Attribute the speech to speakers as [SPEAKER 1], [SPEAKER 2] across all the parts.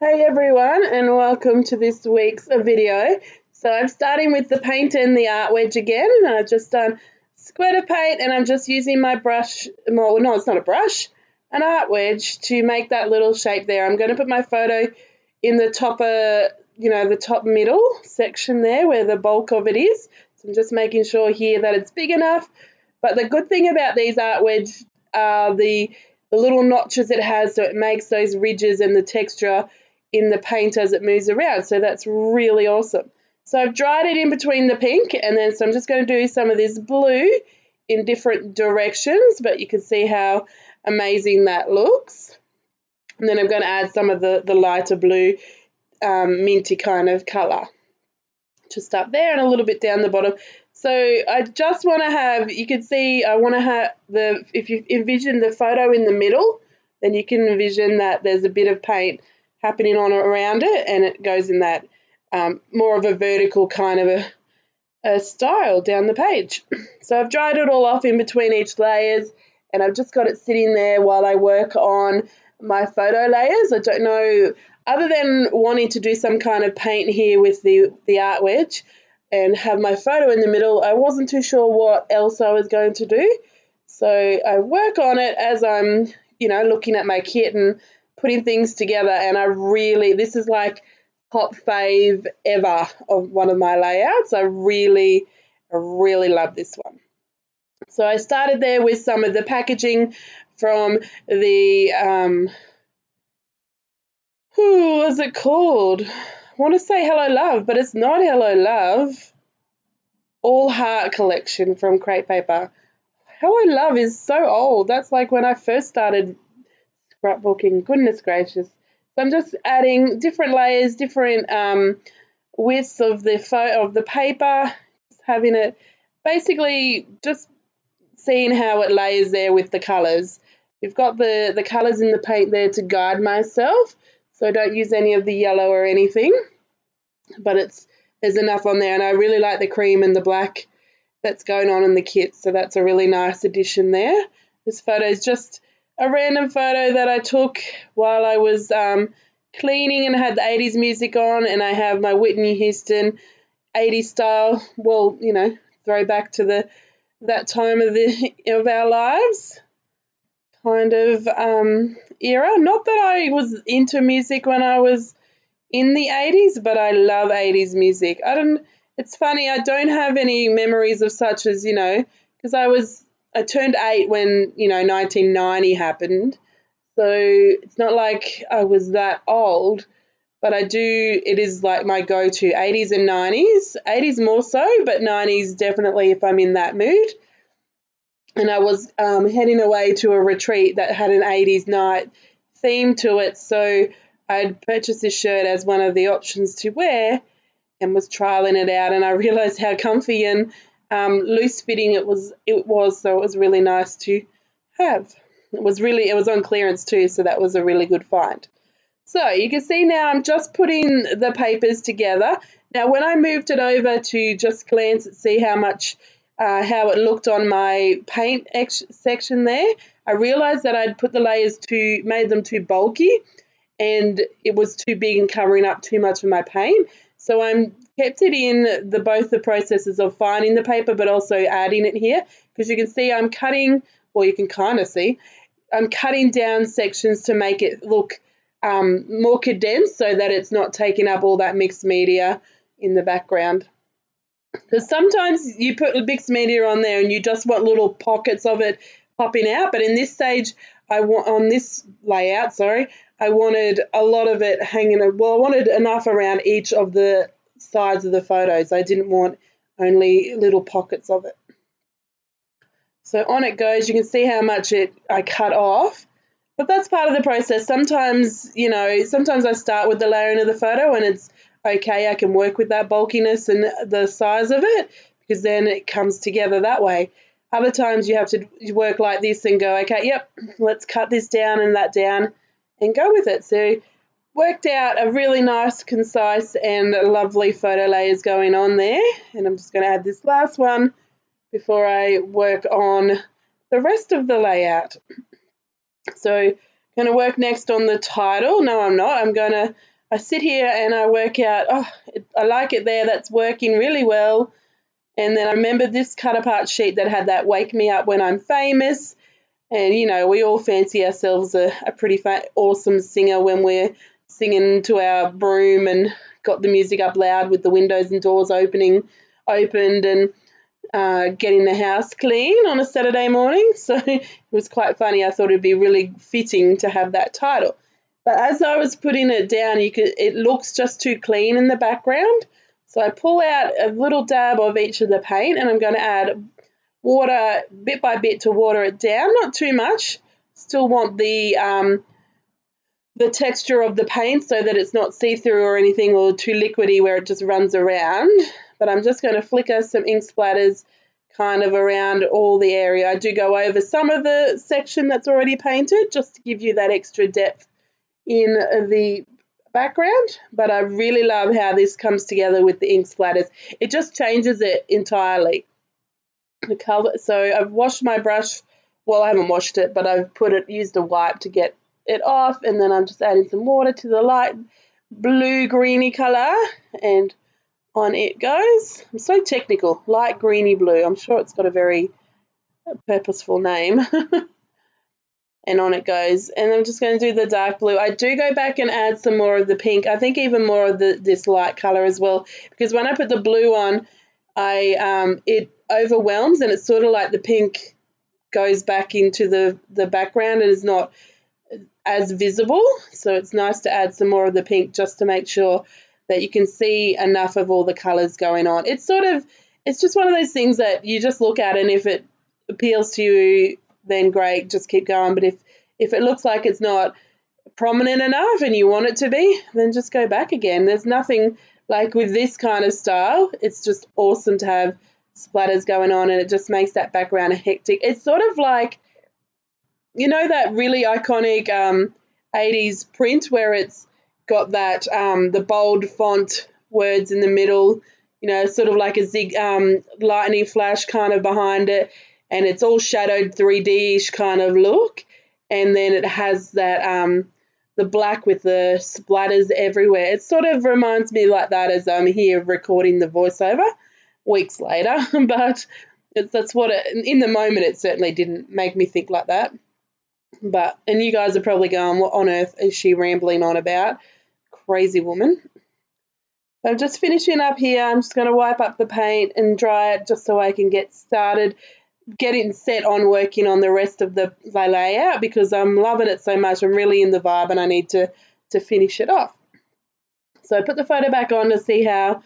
[SPEAKER 1] Hey everyone, and welcome to this week's video. So I'm starting with the paint and the art wedge again. I've just done square paint and I'm just using my brush, well no it's not a brush, an art wedge to make that little shape there. I'm going to put my photo in the top, the top middle section there where the bulk of it is. So I'm just making sure here that it's big enough. But the good thing about these art wedge are the little notches it has, so it makes those ridges and the texture in the paint as it moves around. So that's really awesome. So I've dried it in between the pink, and then so I'm just going to do some of this blue in different directions, but you can see how amazing that looks. And then I'm going to add some of the lighter blue, minty kind of colour just up there and a little bit down the bottom. So I just want to have, you can see I want to have if you envision the photo in the middle, then you can envision that there's a bit of paint happening on around it, and it goes in that more of a vertical kind of a style down the page. So I've dried it all off in between each layers, and I've just got it sitting there while I work on my photo layers. I don't know, other than wanting to do some kind of paint here with the art wedge and have my photo in the middle, I wasn't too sure what else I was going to do. So I work on it as I'm, looking at my kit and putting things together, and this is like top fave ever of one of my layouts. I really love this one. So I started there with some of the packaging from the, who was it called? I want to say Hello Love, but it's not Hello Love. All Heart collection from Crepe Paper. Hello Love is so old. That's like when I first started scrapbooking. Goodness gracious. So I'm just adding different layers, different widths of the paper, just having it, basically just seeing how it layers there with the colours. You've got the colours in the paint there to guide myself, so I don't use any of the yellow or anything, but there's enough on there, and I really like the cream and the black that's going on in the kit, so that's a really nice addition there. This photo is just a random photo that I took while I was cleaning, and had the 80s music on, and I have my Whitney Houston 80s style, throwback to that time of our lives kind of era. Not that I was into music when I was in the 80s, but I love 80s music. It's funny, I don't have any memories of such as, because I turned 8 when, 1990 happened. So it's not like I was that old, but it is like my go-to, 80s and 90s. 80s more so, but 90s definitely if I'm in that mood. And I was heading away to a retreat that had an 80s night theme to it, so I'd purchased this shirt as one of the options to wear and was trialing it out, and I realised how comfy and loose fitting it was, so it was really nice to have. It was on clearance too, so that was a really good find. So you can see now I'm just putting the papers together. Now when I moved it over to just glance and see how it looked on my paint section there, I realised that I'd put the layers made them too bulky, and it was too big and covering up too much of my paint. So I kept it in both the processes of finding the paper but also adding it here, because you can see I'm cutting, or you can kind of see, I'm cutting down sections to make it look more condensed so that it's not taking up all that mixed media in the background. Because sometimes you put mixed media on there and you just want little pockets of it popping out, but in this stage, on this layout, I wanted a lot of it hanging. Well, I wanted enough around each of the sides of the photos. I didn't want only little pockets of it. So on it goes. You can see how much I cut off, but that's part of the process. Sometimes, sometimes I start with the layering of the photo and it's okay, I can work with that bulkiness and the size of it, because then it comes together that way. Other times you have to work like this and go, okay, yep, let's cut this down and that down and go with it. So worked out a really nice, concise and lovely photo layers going on there. And I'm just going to add this last one before I work on the rest of the layout. So I'm going to work next on the title. No, I'm not. I'm going to I sit here and I work out, oh, I like it there, that's working really well. And then I remember this cut apart sheet that had that wake me up when I'm famous. And, you know, we all fancy ourselves a pretty awesome singer when we're singing to our broom and got the music up loud with the windows and doors opened and getting the house clean on a Saturday morning. So it was quite funny. I thought it'd be really fitting to have that title. But as I was putting it down, it looks just too clean in the background. So I pull out a little dab of each of the paint, and I'm going to add water bit by bit to water it down, not too much. Still want the texture of the paint so that it's not see-through or anything or too liquidy where it just runs around. But I'm just going to flicker some ink splatters kind of around all the area. I do go over some of the section that's already painted just to give you that extra depth in the background, but I really love how this comes together with the ink splatters. It just changes it entirely. The color. So I've washed my brush. Well, I haven't washed it, but I've used a wipe to get it off, and then I'm just adding some water to the light blue greeny color, and on it goes. I'm so technical. Light greeny blue. I'm sure it's got a very purposeful name. And on it goes. And I'm just going to do the dark blue. I do go back and add some more of the pink. I think even more of this light color as well, because when I put the blue on, it overwhelms, and it's sort of like the pink goes back into the background and is not as visible. So it's nice to add some more of the pink just to make sure that you can see enough of all the colors going on. It's just one of those things that you just look at, and if it appeals to you, then great, just keep going. But if it looks like it's not prominent enough and you want it to be, then just go back again. There's nothing like with this kind of style. It's just awesome to have splatters going on, and it just makes that background hectic. It's sort of like, you know, that really iconic 80s print where it's got that the bold font words in the middle, you know, sort of like a lightning flash kind of behind it, and it's all shadowed 3D-ish kind of look, and then it has that the black with the splatters everywhere. It sort of reminds me like that as I'm here recording the voiceover weeks later, but that's what in the moment it certainly didn't make me think like that. And you guys are probably going, what on earth is she rambling on about? Crazy woman. I'm just finishing up here. I'm just going to wipe up the paint and dry it just so I can get started, getting set on working on the rest of the layout, because I'm loving it so much. I'm really in the vibe and I need to finish it off. So I put the photo back on to see how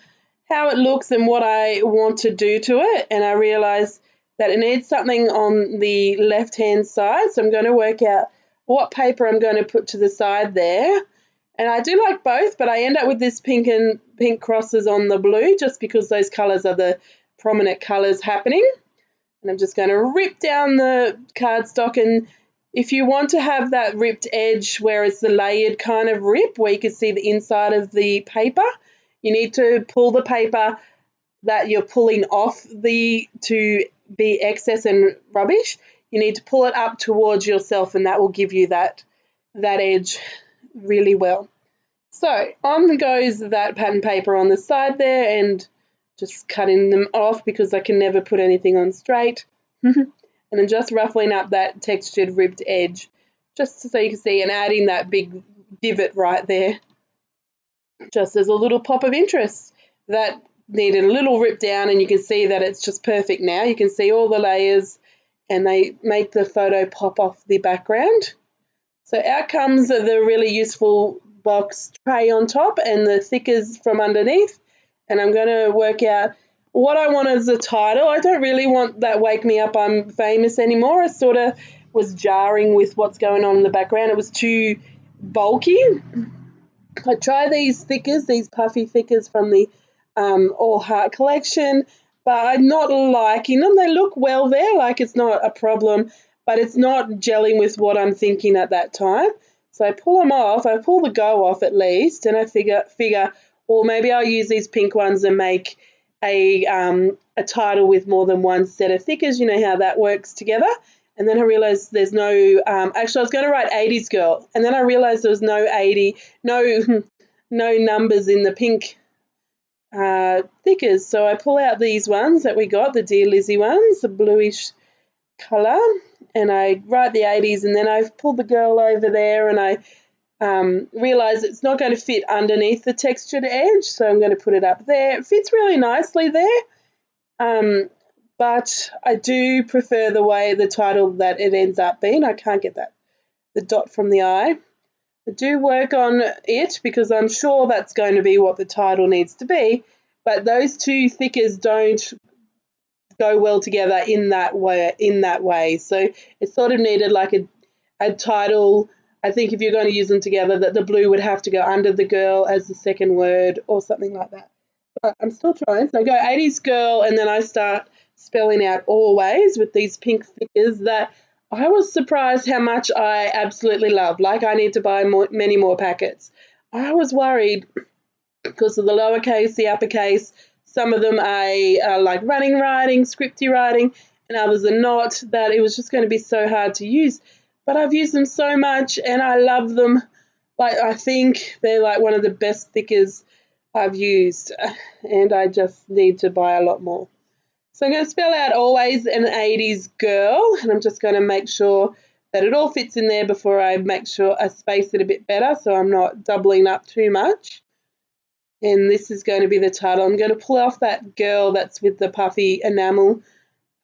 [SPEAKER 1] it looks and what I want to do to it, and I realised that it needs something on the left-hand side, so I'm going to work out what paper I'm going to put to the side there. And I do like both, but I end up with this pink crosses on the blue just because those colours are the prominent colours happening. And I'm just going to rip down the cardstock, and if you want to have that ripped edge where it's the layered kind of rip where you can see the inside of the paper, you need to pull the paper that you're pulling off to be excess and rubbish. You need to pull it up towards yourself, and that will give you that edge really well. So on goes that pattern paper on the side there, and just cutting them off because I can never put anything on straight. And then just ruffling up that textured ribbed edge just so you can see, and adding that big divot right there just as a little pop of interest. That needed a little rip down, and you can see that it's just perfect now. You can see all the layers and they make the photo pop off the background. So out comes the really useful box tray on top and the thickers from underneath, and I'm going to work out what I want as a title. I don't really want that Wake Me Up I'm Famous anymore. I sort of was jarring with what's going on in the background. It was too bulky. I try these thickers, these puffy thickers from the All Heart collection, but I'm not liking them. They look well there, like it's not a problem, but it's not gelling with what I'm thinking at that time. So I pull them off. I pull the go off at least, and I figure, well, maybe I'll use these pink ones and make a title with more than one set of thickers. You know how that works together. And then I realised there's no, actually I was going to write 80s Girl, and then I realised there was no no numbers in the pink thickers. So I pull out these ones that we got, the Dear Lizzie ones, the bluish colour, and I write the 80s, and then I've pulled the girl over there, and I realise it's not going to fit underneath the textured edge, so I'm going to put it up there. It fits really nicely there, but I do prefer the way the title that it ends up being. I can't get the dot from the eye. I do work on it because I'm sure that's going to be what the title needs to be, but those two thickers don't go well together in that way. So it sort of needed like a title. I think if you're going to use them together, that the blue would have to go under the girl as the second word or something like that. But I'm still trying. So I go 80s girl, and then I start spelling out always with these pink stickers that I was surprised how much I absolutely love. Like, I need to buy many more packets. I was worried because of the lowercase, the uppercase. Some of them are like running writing, scripty writing, and others are not, that it was just going to be so hard to use. But I've used them so much and I love them. Like, I think they're like one of the best stickers I've used, and I just need to buy a lot more. So I'm going to spell out always an 80s girl, and I'm just going to make sure that it all fits in there before I make sure I space it a bit better so I'm not doubling up too much. And this is going to be the title. I'm going to pull off that girl that's with the puffy enamel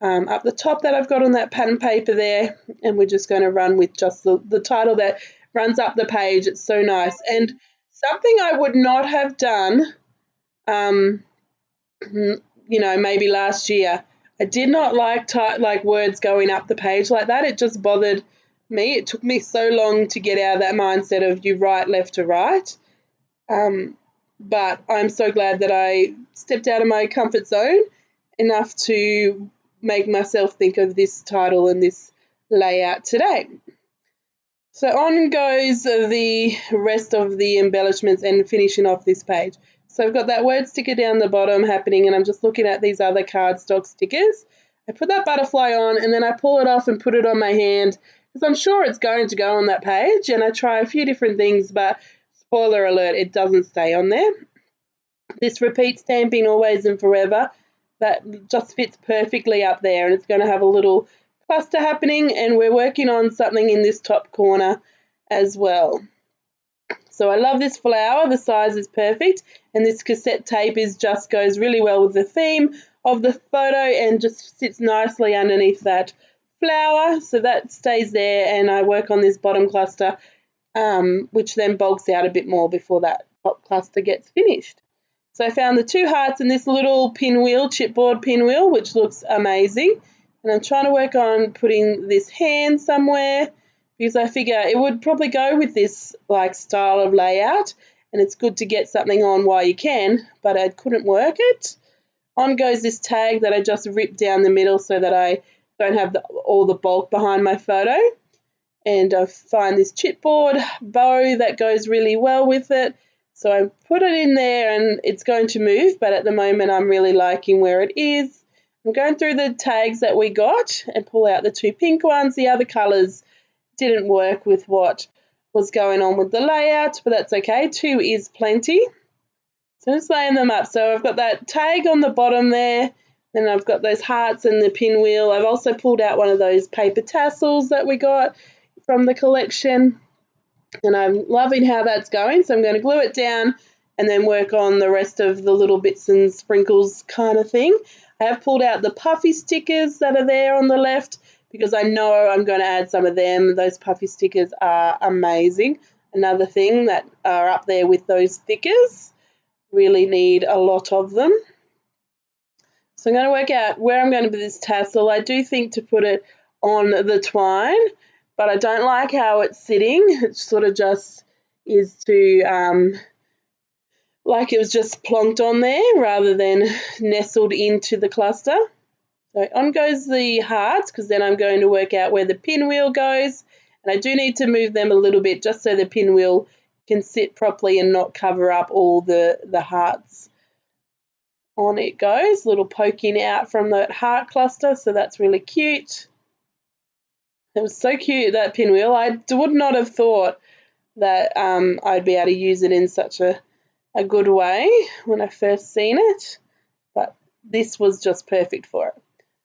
[SPEAKER 1] up the top that I've got on that pattern paper there, and we're just going to run with just the title that runs up the page. It's so nice. And something I would not have done, maybe last year, I did not like words going up the page like that. It just bothered me. It took me so long to get out of that mindset of you write left to right. But I'm so glad that I stepped out of my comfort zone enough to make myself think of this title and this layout today. So on goes the rest of the embellishments and finishing off this page. So I've got that word sticker down the bottom happening, and I'm just looking at these other cardstock stickers. I put that butterfly on, and then I pull it off and put it on my hand because I'm sure it's going to go on that page, and I try a few different things, but spoiler alert, it doesn't stay on there. This repeat stamping always and forever, that just fits perfectly up there, and it's going to have a little cluster happening, and we're working on something in this top corner as well. So I love this flower. The size is perfect, and this cassette tape just goes really well with the theme of the photo and just sits nicely underneath that flower. So that stays there, and I work on this bottom cluster, which then bulks out a bit more before that top cluster gets finished. So I found the two hearts and this little pinwheel, chipboard pinwheel, which looks amazing. And I'm trying to work on putting this hand somewhere because I figure it would probably go with this like style of layout, and it's good to get something on while you can, but I couldn't work it. On goes this tag that I just ripped down the middle so that I don't have all the bulk behind my photo. And I find this chipboard bow that goes really well with it. So I put it in there, and it's going to move, but at the moment I'm really liking where it is. I'm going through the tags that we got and pull out the two pink ones. The other colours didn't work with what was going on with the layout, but that's okay. 2 is plenty. So I'm just laying them up. So I've got that tag on the bottom there, then I've got those hearts and the pinwheel. I've also pulled out one of those paper tassels that we got from the collection, and I'm loving how that's going. So I'm going to glue it down and then work on the rest of the little bits and sprinkles kind of thing. I have pulled out the puffy stickers that are there on the left because I know I'm going to add some of them. Those puffy stickers are amazing. Another thing that are up there with those stickers. Really need a lot of them. So I'm going to work out where I'm going to put this tassel. I do think to put it on the twine, but I don't like how it's sitting. It sort of just is to like it was just plonked on there rather than nestled into the cluster. So on goes the hearts, because then I'm going to work out where the pinwheel goes, and I do need to move them a little bit just so the pinwheel can sit properly and not cover up all the hearts. On it goes, little poking out from that heart cluster, so that's really cute. It was so cute, that pinwheel. I would not have thought that I'd be able to use it in such a a good way when I first seen it, but this was just perfect for it.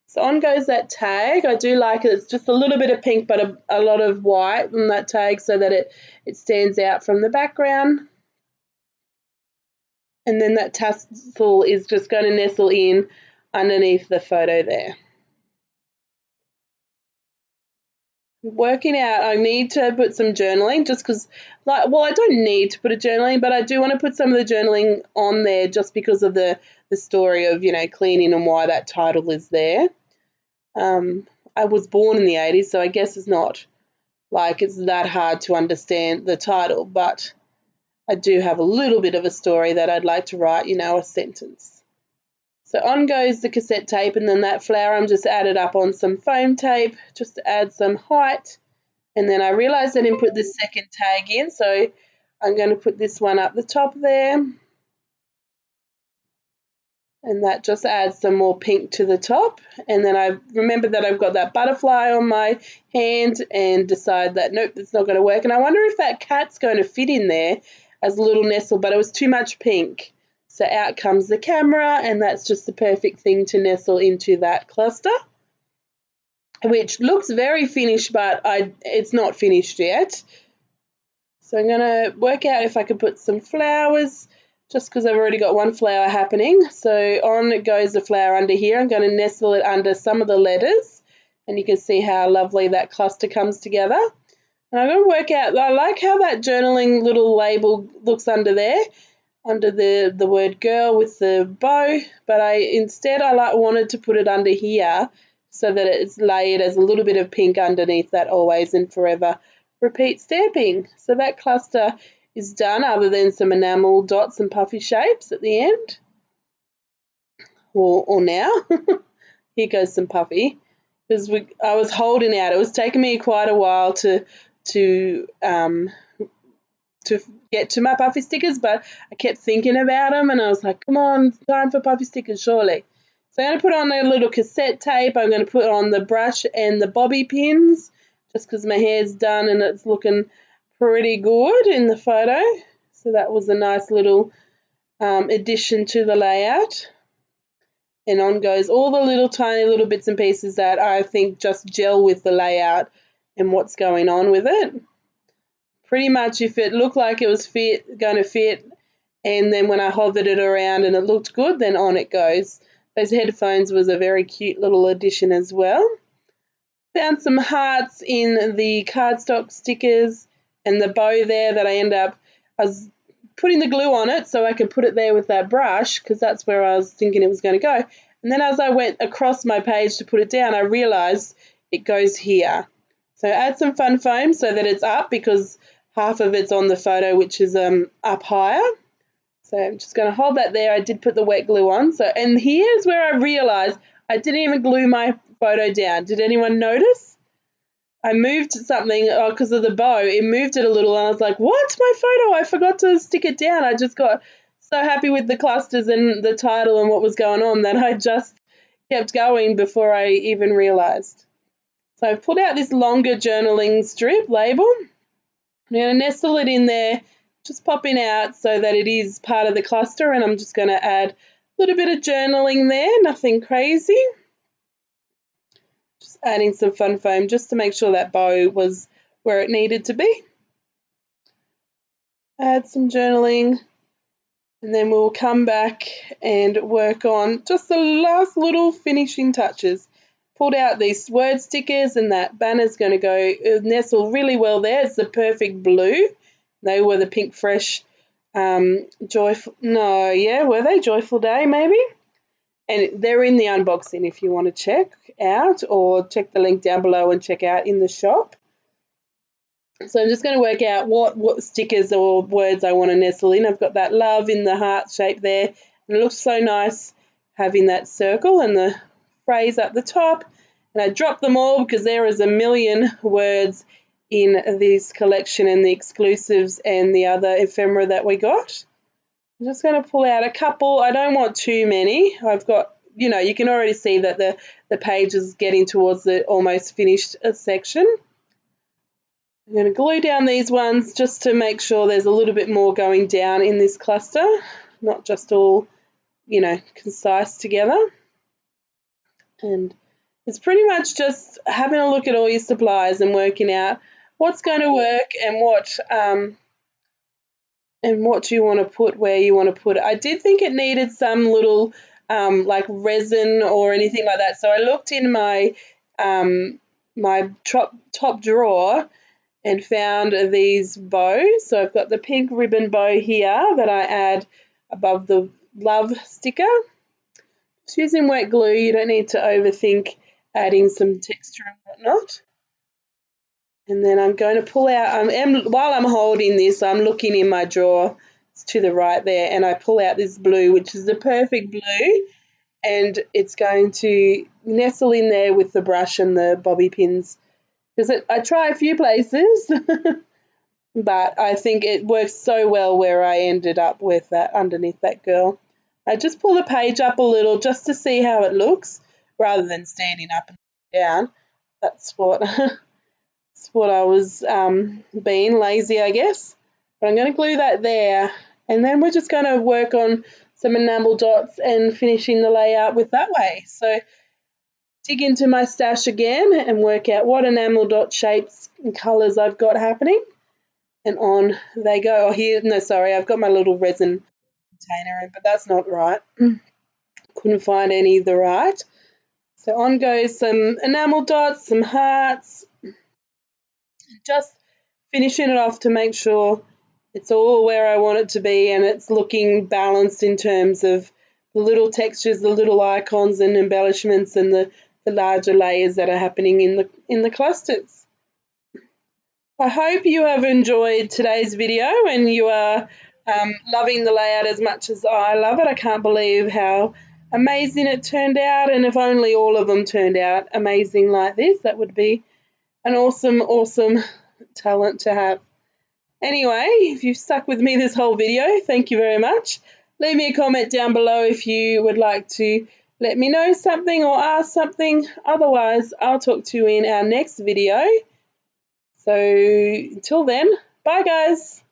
[SPEAKER 1] So on goes that tag. I do like it. It's just a little bit of pink but a lot of white on that tag so that it stands out from the background. And then that tassel is just going to nestle in underneath the photo there. Working out, I need to put some journaling just because, I don't need to put a journaling, but I do want to put some of the journaling on there just because of the story of, cleaning and why that title is there. I was born in the 80s, so I guess it's not like it's that hard to understand the title, but I do have a little bit of a story that I'd like to write, a sentence. So on goes the cassette tape, and then that flower I'm just added up on some foam tape just to add some height. And then I realised I didn't put this second tag in, so I'm going to put this one up the top there. And that just adds some more pink to the top. And then I remembered that I've got that butterfly on my hand and decide that, nope, it's not going to work. And I wonder if that cat's going to fit in there as a little nestle, but it was too much pink. So out comes the camera, and that's just the perfect thing to nestle into that cluster, which looks very finished, but it's not finished yet. So I'm going to work out if I can put some flowers, just because I've already got one flower happening. So on goes the flower under here. I'm going to nestle it under some of the letters, and you can see how lovely that cluster comes together. And I'm going to work out, I like how that journaling little label looks under there, under the word girl with the bow, but instead wanted to put it under here so that it's layered as a little bit of pink underneath that always and forever repeat stamping. So that cluster is done, other than some enamel dots and puffy shapes at the end. Or now. Here goes some puffy. Because I was holding out. It was taking me quite a while to get to my puffy stickers, but I kept thinking about them, and I was like, come on, it's time for puffy stickers, surely. So I'm going to put on a little cassette tape. I'm going to put on the brush and the bobby pins, just because my hair's done and it's looking pretty good in the photo. So that was a nice little addition to the layout. And on goes all the little tiny little bits and pieces that I think just gel with the layout and what's going on with it. Pretty much if it looked like it was going to fit, and then when I hovered it around and it looked good, then on it goes. Those headphones was a very cute little addition as well. Found some hearts in the cardstock stickers and the bow there that I was putting the glue on it so I could put it there with that brush, because that's where I was thinking it was going to go. And then as I went across my page to put it down, I realised it goes here. So add some fun foam so that it's up, because half of it's on the photo, which is up higher. So I'm just going to hold that there. I did put the wet glue on. And here's where I realised I didn't even glue my photo down. Did anyone notice? I moved something because of the bow. It moved it a little, and I was like, what? My photo? I forgot to stick it down. I just got so happy with the clusters and the title and what was going on that I just kept going before I even realised. So I've pulled out this longer journaling strip label. I'm going to nestle it in there, just popping out so that it is part of the cluster, and I'm just going to add a little bit of journaling there, nothing crazy. Just adding some fun foam just to make sure that bow was where it needed to be. Add some journaling, and then we'll come back and work on just the last little finishing touches. Pulled out these word stickers, and that banner's going to go nestle really well there. It's the perfect blue. They were the Pink Fresh Joyful, no, yeah, were they Joyful Day maybe? And they're in the unboxing if you want to check out, or check the link down below and check out in the shop. So I'm just going to work out what stickers or words I want to nestle in. I've got that love in the heart shape there, and it looks so nice having that circle and the phrase up the top. And I dropped them all because there is a million words in this collection and the exclusives and the other ephemera that we got. I'm just going to pull out a couple. I don't want too many. I've got, you can already see that the page is getting towards the almost finished section. I'm going to glue down these ones just to make sure there's a little bit more going down in this cluster, not just all, you know, concise together. And it's pretty much just having a look at all your supplies and working out what's going to work and what you want to put where you want to put it. I did think it needed some little like resin or anything like that, so I looked in my my top drawer and found these bows. So I've got the pink ribbon bow here that I add above the love sticker. Just using wet glue, you don't need to overthink adding some texture and whatnot. And then I'm going to pull out, while I'm holding this, I'm looking in my drawer to the right there, and I pull out this blue, which is the perfect blue, and it's going to nestle in there with the brush and the bobby pins. Because I try a few places, but I think it works so well where I ended up with that underneath that girl. I just pull the page up a little just to see how it looks rather than standing up and down. That's what I was being lazy, I guess. But I'm going to glue that there, and then we're just going to work on some enamel dots and finishing the layout with that way. So dig into my stash again and work out what enamel dot shapes and colours I've got happening, and on they go. Oh, here, no, sorry, I've got my little resin container in, but that's not right. Couldn't find any of the right. So on goes some enamel dots, some hearts, just finishing it off to make sure it's all where I want it to be and it's looking balanced in terms of the little textures, the little icons and embellishments, and the larger layers that are happening in the clusters. I hope you have enjoyed today's video and you are loving the layout as much as I love it. I can't believe how amazing it turned out, and if only all of them turned out amazing like this, that would be an awesome talent to have. Anyway, if you've stuck with me this whole video, thank you very much. Leave me a comment down below if you would like to let me know something or ask something. Otherwise, I'll talk to you in our next video. So until then, bye guys.